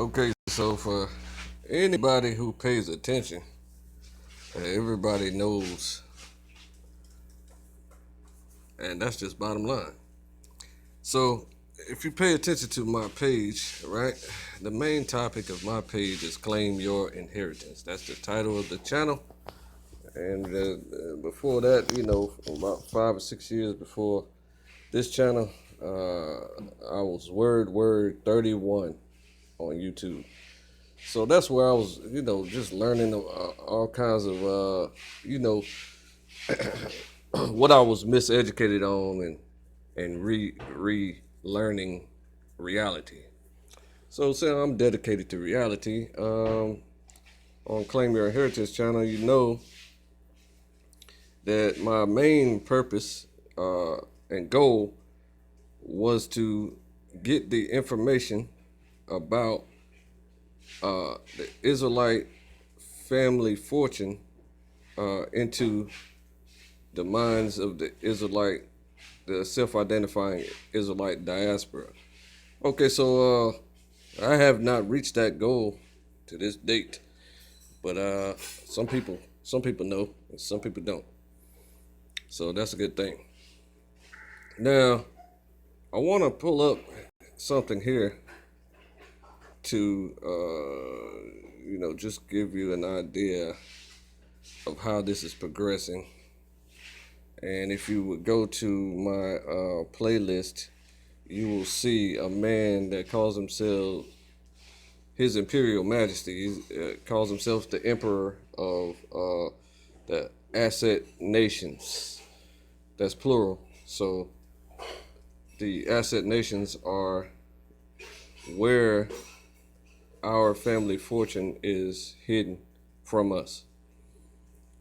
Okay, so for anybody who pays attention, everybody knows, and that's just bottom line. So if you pay attention to my page, right, the main topic of my page is claim your inheritance. That's the title of the channel. And before that, about 5 or 6 years before this channel, I was word 31 on YouTube. So that's where I was, just learning all kinds of, what I was miseducated on and relearning reality. So since I'm dedicated to reality, on Claim Your Inheritance channel, you know that my main purpose and goal was to get the information about the Israelite family fortune into the minds of the self-identifying Israelite diaspora. Okay, so I have not reached that goal to this date, but some people know, and some people don't. So that's a good thing. Now, I want to pull up something here to, just give you an idea of how this is progressing. And if you would go to my playlist, you will see a man that calls himself His Imperial Majesty. He calls himself the Emperor of the Asset Nations. That's plural. So the Asset Nations are where our family fortune is hidden from us.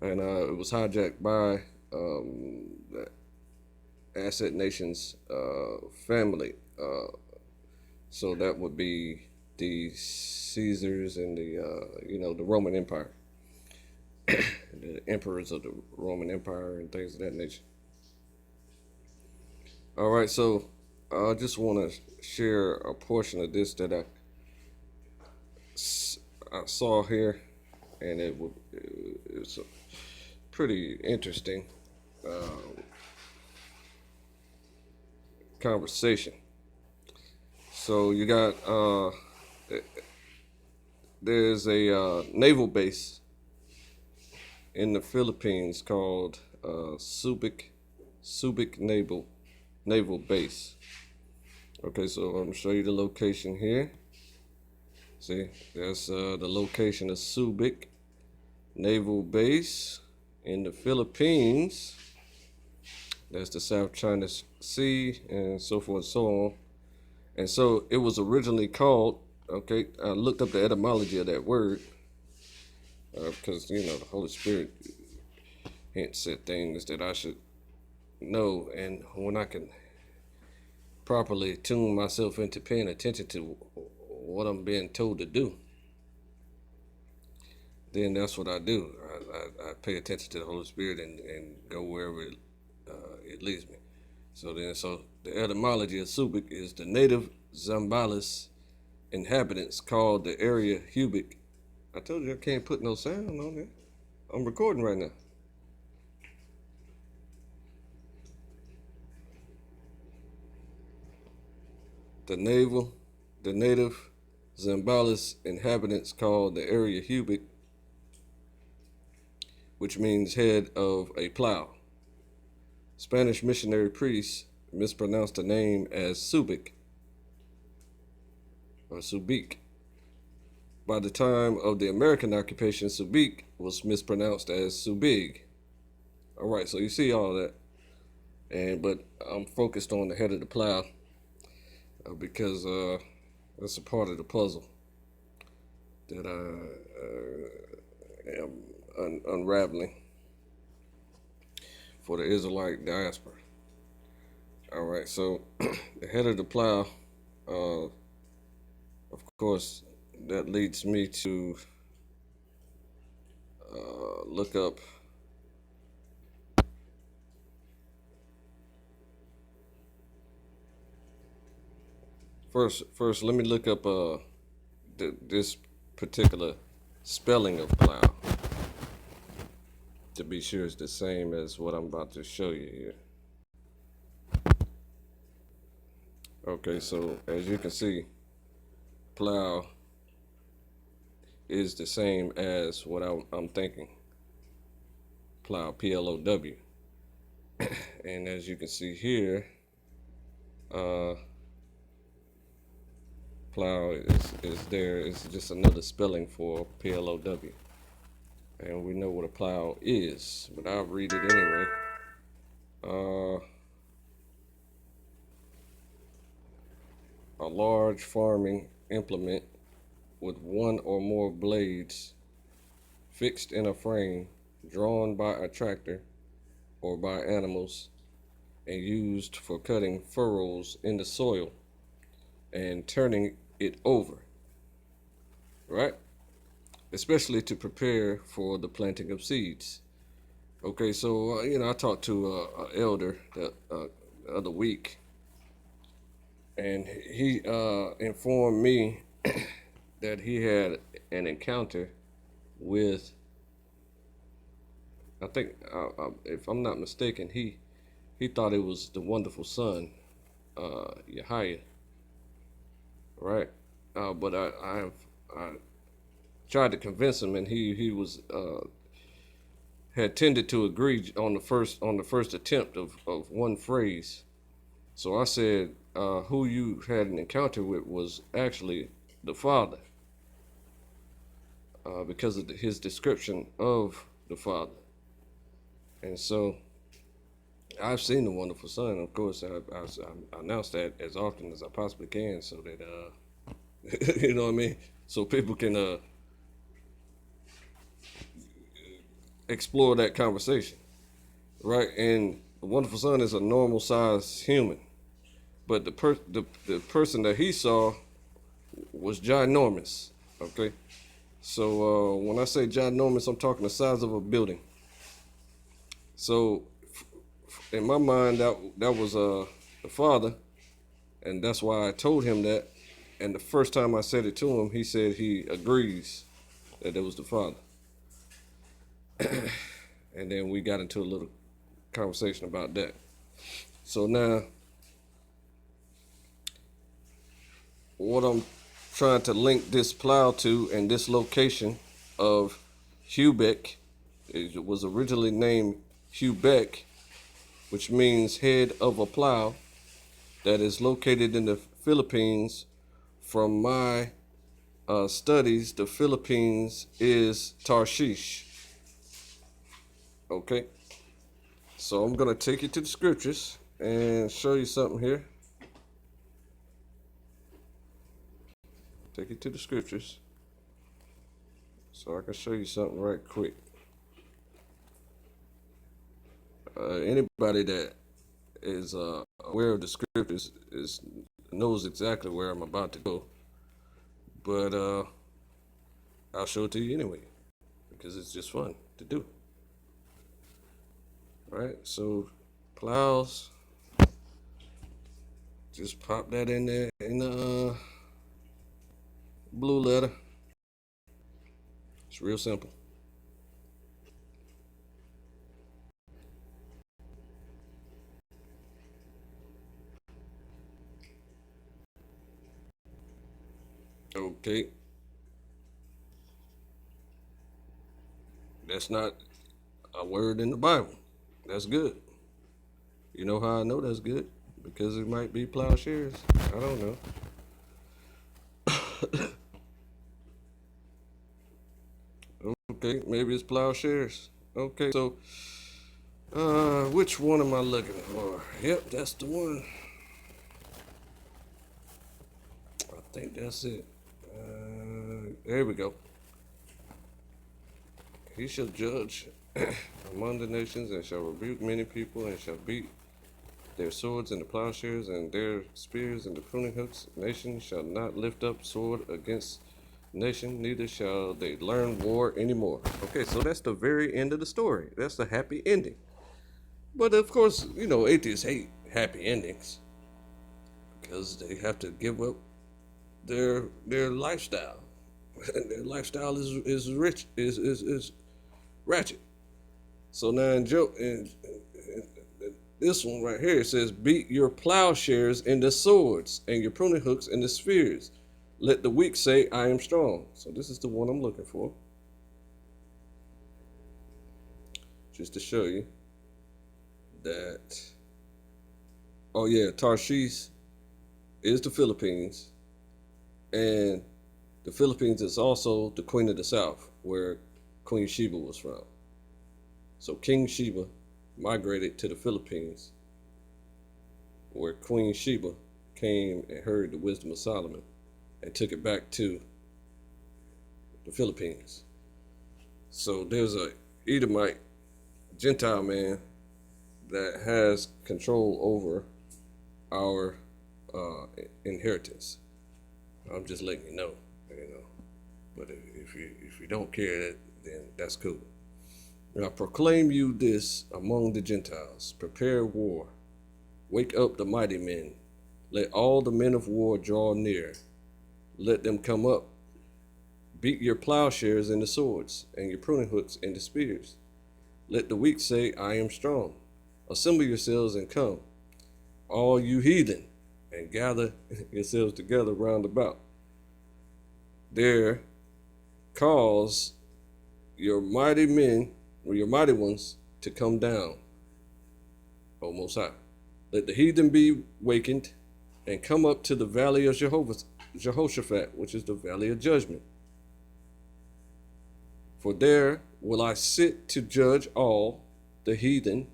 And it was hijacked by the Asset Nations family. So that would be the Caesars and the Roman Empire, the emperors of the Roman Empire and things of that nature. All right, so I just want to share a portion of this that I saw here, and it's a pretty interesting conversation. So you got there's a naval base in the Philippines called Subic Naval Base. Okay, so I'm gonna show you the location here. See, that's the location of Subic Naval Base in the Philippines. That's the South China Sea and so forth and so on. And so it was originally called, okay, I looked up the etymology of that word because, the Holy Spirit hints at things that I should know. And when I can properly tune myself into paying attention to what I'm being told to do, then that's what I do. I pay attention to the Holy Spirit and go wherever it leads me. So the etymology of Subic is the native Zambales inhabitants called the area Hubic. I told you I can't put no sound on there. I'm recording right now. The native Zambales inhabitants called the area Hubic, which means head of a plow. Spanish missionary priests mispronounced the name as Subic or Subic. By the time of the American occupation, Subic was mispronounced as Subig. All right, so you see all that, but I'm focused on the head of the plow because that's a part of the puzzle that I am unraveling for the Israelite diaspora. All right, so the head of the plow, of course, that leads me to look up first. Let me look up this particular spelling of plow, to be sure, is the same as what I'm about to show you here. Okay, so as you can see, plow is the same as what I'm thinking. Plow, P-L-O-W. And as you can see here, plow is there. It's just another spelling for P-L-O-W. And we know what a plow is, but I'll read it anyway. A large farming implement with one or more blades fixed in a frame, drawn by a tractor or by animals, and used for cutting furrows in the soil and turning it over, right? Especially to prepare for the planting of seeds. Okay, so I talked to an elder the other week, and he informed me that he had an encounter with, I think, if I'm not mistaken, he thought it was the wonderful son, Yahya, right? But I tried to convince him, and he was had tended to agree on the first attempt of one phrase. So I said, who you had an encounter with was actually the father, because of his description of the father. And so I've seen the wonderful son. Of course, I announce that as often as I possibly can, so that you know what I mean, so people can explore that conversation, right? And the wonderful son is a normal sized human, but the person that he saw was ginormous. Okay, so when I say ginormous, I'm talking the size of a building. So in my mind, that was the father, and that's why I told him that. And the first time I said it to him, he said he agrees that it was the father. And then we got into a little conversation about that. So now, what I'm trying to link this plow to, and this location of Hubec, it was originally named Hubec, which means head of a plow, that is located in the Philippines. From my studies, the Philippines is Tarshish. Okay, so I'm gonna take you to the scriptures and show you something here. Take you to the scriptures so I can show you something right quick. Anybody that is aware of the scriptures knows exactly where I'm about to go, but I'll show it to you anyway because it's just fun to do. Right, so plows, just pop that in there in the blue letter. It's real simple. Okay, that's not a word in the Bible. That's good. You know how I know that's good? Because it might be plowshares. I don't know. Okay, maybe it's plowshares. Okay, so which one am I looking for? Yep, that's the one. I think that's it. There we go. He shall judge among the nations, and shall rebuke many people, and shall beat their swords into plowshares, and their spears into pruning hooks. Nation shall not lift up sword against nation, neither shall they learn war anymore. Okay, so that's the very end of the story. That's the happy ending. But of course, atheists hate happy endings because they have to give up their lifestyle. Their lifestyle is rich, is ratchet. So now in this one right here, it says, beat your plowshares into swords and your pruning hooks into spears. Let the weak say, I am strong. So this is the one I'm looking for. Just to show you that, oh yeah, Tarshish is the Philippines. And the Philippines is also the Queen of the South, where Queen Sheba was from. So King Sheba migrated to the Philippines, where Queen Sheba came and heard the wisdom of Solomon and took it back to the Philippines. So there's a Edomite Gentile man that has control over our inheritance. I'm just letting you know. But if you don't care, then that's cool. And I proclaim you this among the Gentiles: prepare war, wake up the mighty men, let all the men of war draw near, let them come up, beat your plowshares into swords, and your pruning hooks into spears. Let the weak say, I am strong. Assemble yourselves and come, all you heathen, and gather yourselves together round about. There cause your mighty men, or your mighty ones, to come down, O Most High. Let the heathen be wakened and come up to the valley of Jehoshaphat, which is the valley of judgment. For there will I sit to judge all the heathen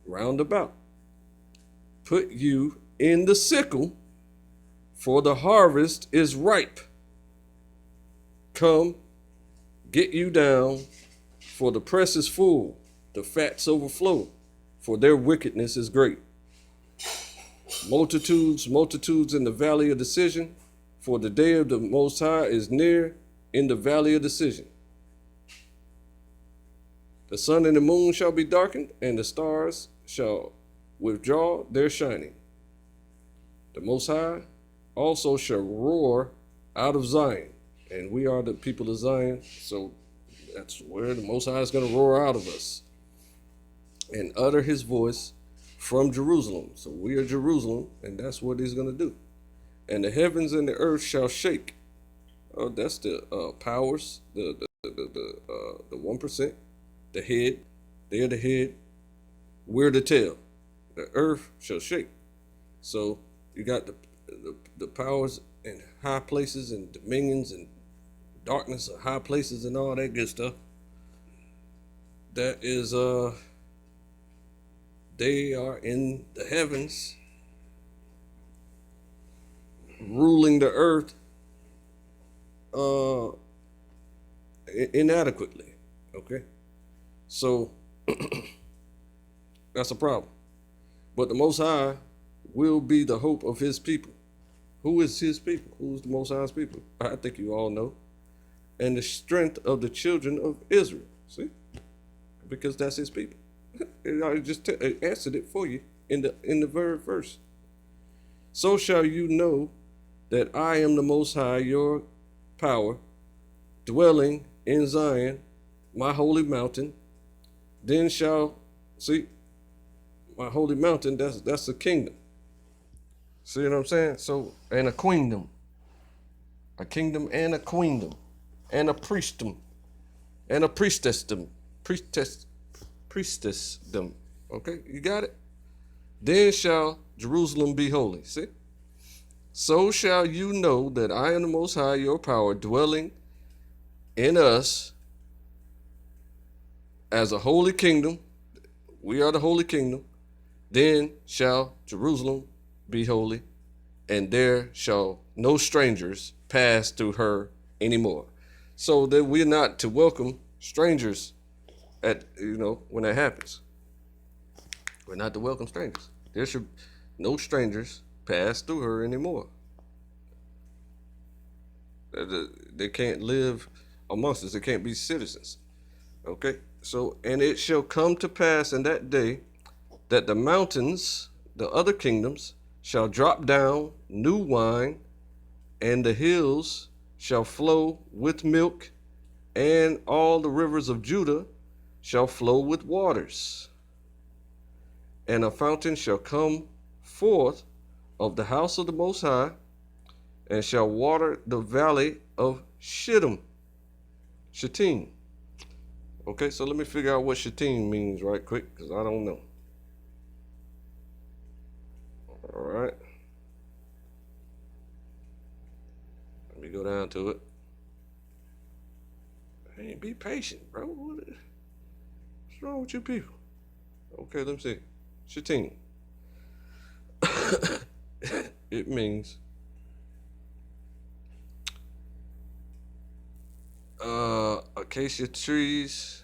round about. Put you in the sickle, for the harvest is ripe. Come, get you down, for the press is full, the fats overflow, for their wickedness is great. Multitudes, multitudes in the valley of decision, for the day of the Most High is near in the valley of decision. The sun and the moon shall be darkened, and the stars shall withdraw their shining. The Most High also shall roar out of Zion, and we are the people of Zion, so that's where the Most High is going to roar out of us, and utter his voice from Jerusalem. So we are Jerusalem, and that's what he's going to do. And the heavens and the earth shall shake. Oh, that's the powers, the 1%, the head. They're the head. We're the tail. The earth shall shake. So you got the powers in high places and dominions and darkness of high places and all that good stuff. That is, they are in the heavens, ruling the earth inadequately. Okay, so that's a problem. But the Most High will be the hope of his people. Who is his people? Who's the Most High's people? I think you all know. And the strength of the children of Israel. See? Because that's his people. I just answered it for you in the very verse. So shall you know that I am the Most High, your power, dwelling in Zion, my holy mountain. Then shall, see, my holy mountain, that's a kingdom. See what I'm saying? So, and a queendom. A kingdom and a queendom. And a priestdom. And a priestessdom. Priestessdom. Okay, you got it? Then shall Jerusalem be holy. See? So shall you know that I am the Most High, your power, dwelling in us as a holy kingdom. We are the holy kingdom. Then shall Jerusalem be holy, and there shall no strangers pass through her anymore. So that we're not to welcome strangers at, when that happens. We're not to welcome strangers. There should no strangers pass through her anymore. They can't live amongst us. They can't be citizens. Okay? So, and it shall come to pass in that day that the mountains, the other kingdoms, shall drop down new wine, and the hills shall flow with milk, and all the rivers of Judah shall flow with waters. And a fountain shall come forth of the house of the Most High, and shall water the valley of Shittim. Okay, so let me figure out what Shittim means right quick, because I don't know. All right. Let me go down to it. Hey, be patient, bro. What's wrong with you people? Okay, let me see. Shittim. It means acacia trees.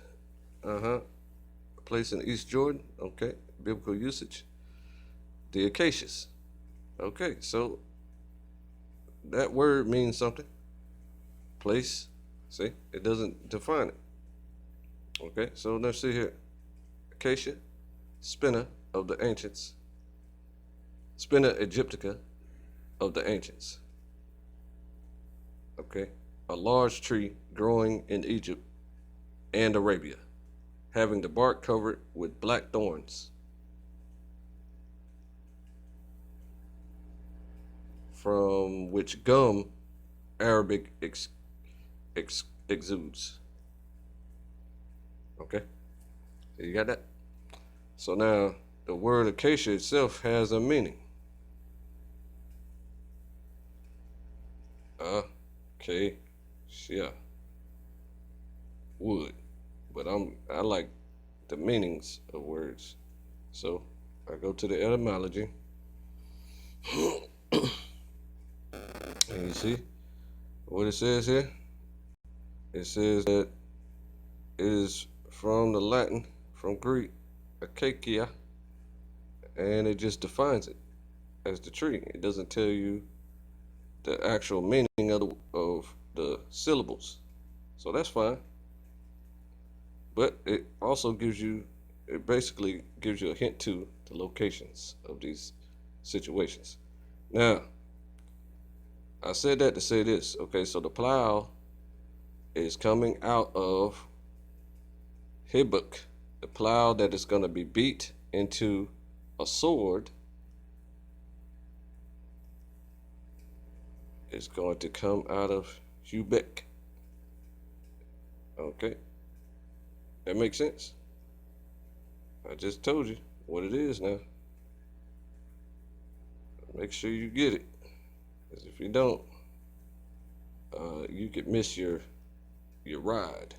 Place in East Jordan. Okay, biblical usage. The acacias. Okay, so that word means something. Place. See, it doesn't define it. Okay, so let's see here. Acacia, spina of the ancients. Spina aegyptica of the ancients. Okay, a large tree growing in Egypt and Arabia, having the bark covered with black thorns, from which gum Arabic exudes. Okay, you got that? So now the word acacia itself has a meaning. Acacia, wood, but I like the meanings of words, so I go to the etymology, and you see what it says here. It says that it is from the Latin, from Greek, acacia, and it just defines it as the tree. It doesn't tell you the actual meaning of the syllables, so that's fine. But it also it basically gives you a hint to the locations of these situations. Now, I said that to say this. Okay, so the plow is coming out of Hibbuk, the plow that is going to be beat into a sword is going to come out of Hubek. Okay, that makes sense. I just told you what it is now. Make sure you get it, because if you don't, you could miss your ride.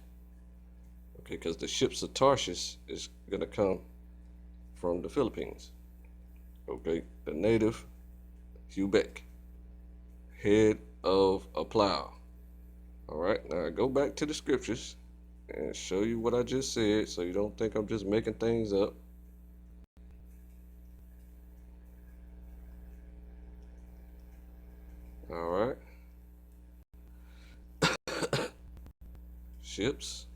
Okay, because the ships of Tarshish is gonna come from the Philippines. Okay, the native Hubek, head of a plow. All right, now go back to the scriptures and show you what I just said, so you don't think I'm just making things up. All right. Ships.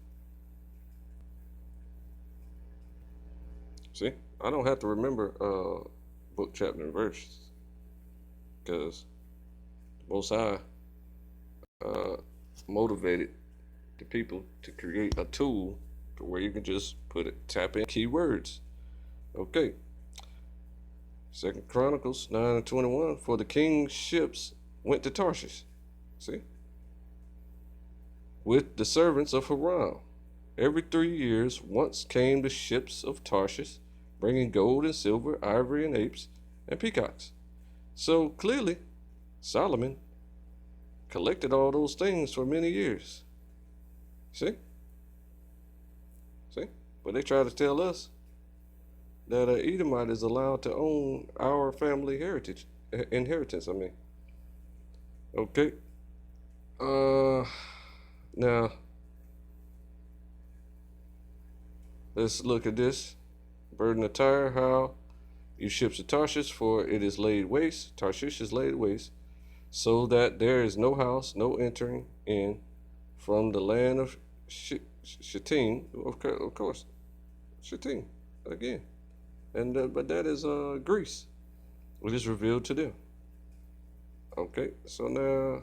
See, I don't have to remember book, chapter, and verse, because the Most High uh, motivated the people to create a tool to where you can just tap in keywords. Okay. Second Chronicles 9:21. For the king's ships went to Tarshish. See? With the servants of Haran. Every 3 years once came the ships of Tarshish, bringing gold and silver, ivory and apes, and peacocks. So clearly, Solomon collected all those things for many years. See? See? But they try to tell us that an Edomite is allowed to own our family inheritance. I mean, okay. Now let's look at this. Burden of Tyre, how you ships of Tarshish, for it is laid waste. Tarshish is laid waste, so that there is no house, no entering in from the land of Shittim, of course, Shittim again, and but that is Greece. It is revealed to them. Okay, so now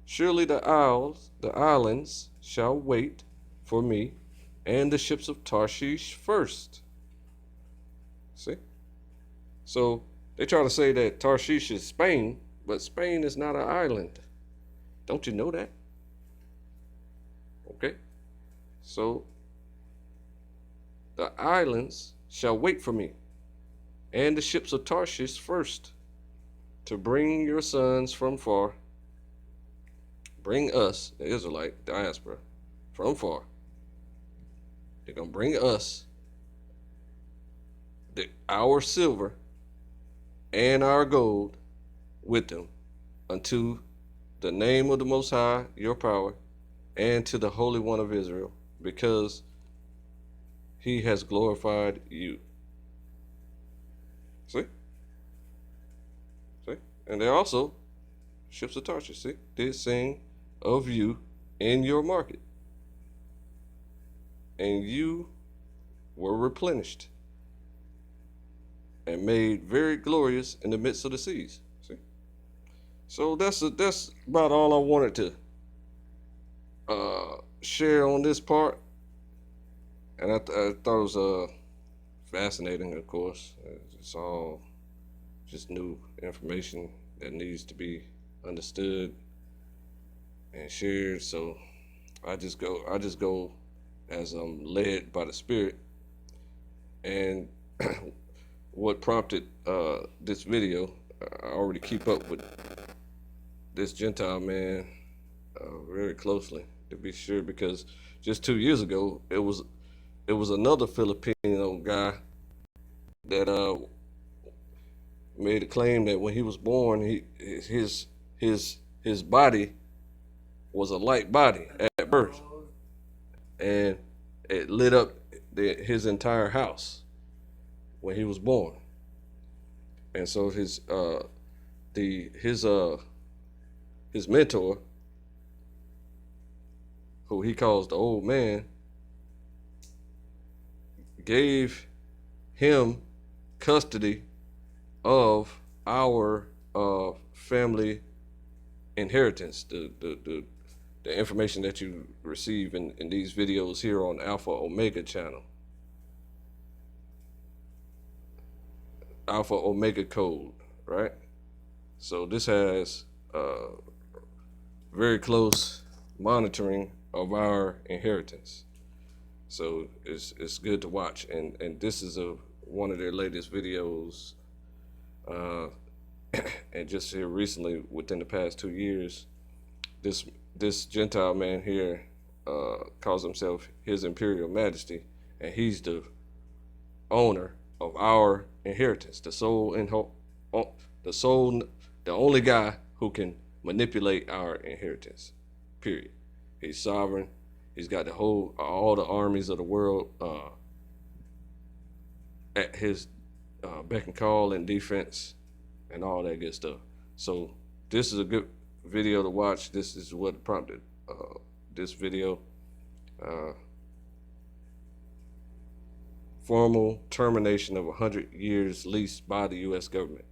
Surely the islands shall wait for me, and the ships of Tarshish first. See? So they try to say that Tarshish is Spain, but Spain is not an island. Don't you know that? Okay? So the islands shall wait for me, and the ships of Tarshish first, to bring your sons from far, bring us, the Israelite diaspora, from far. They're going to bring us our silver and our gold with them unto the name of the Most High, your power, and to the Holy One of Israel, because he has glorified you. See? See? And they also, ships of Tarshish, see, did sing of you in your market. And you were replenished and made very glorious in the midst of the seas. See? So that's about all I wanted to share on this part. And I thought it was fascinating, of course. It's all just new information that needs to be understood and shared. So I just go as I'm led by the Spirit. And what prompted this video, I already keep up with this Gentile man very closely, to be sure, because just 2 years ago it was another Filipino guy that made a claim that when he was born, his body was a light body at birth, and it lit up his entire house when he was born. And so his mentor, who he calls the old man, gave him custody of our family inheritance, the information that you receive in these videos here on Alpha Omega channel. Alpha Omega code, right? So this has very close monitoring of our inheritance. So it's good to watch, and this is one of their latest videos, and just here recently, within the past 2 years, this Gentile man here calls himself His Imperial Majesty, and he's the owner of our inheritance, the only guy who can manipulate our inheritance. Period. He's sovereign. He's got all the armies of the world at his beck and call and defense and all that good stuff. So this is a good video to watch. This is what prompted this video. Formal termination of 100 years lease by the U.S. government.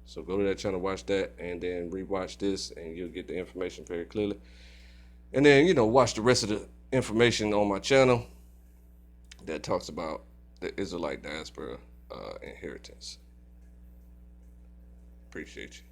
So go to that channel, watch that, and then rewatch this, and you'll get the information very clearly. And then, watch the rest of the information on my channel that talks about the Israelite diaspora inheritance. Appreciate you.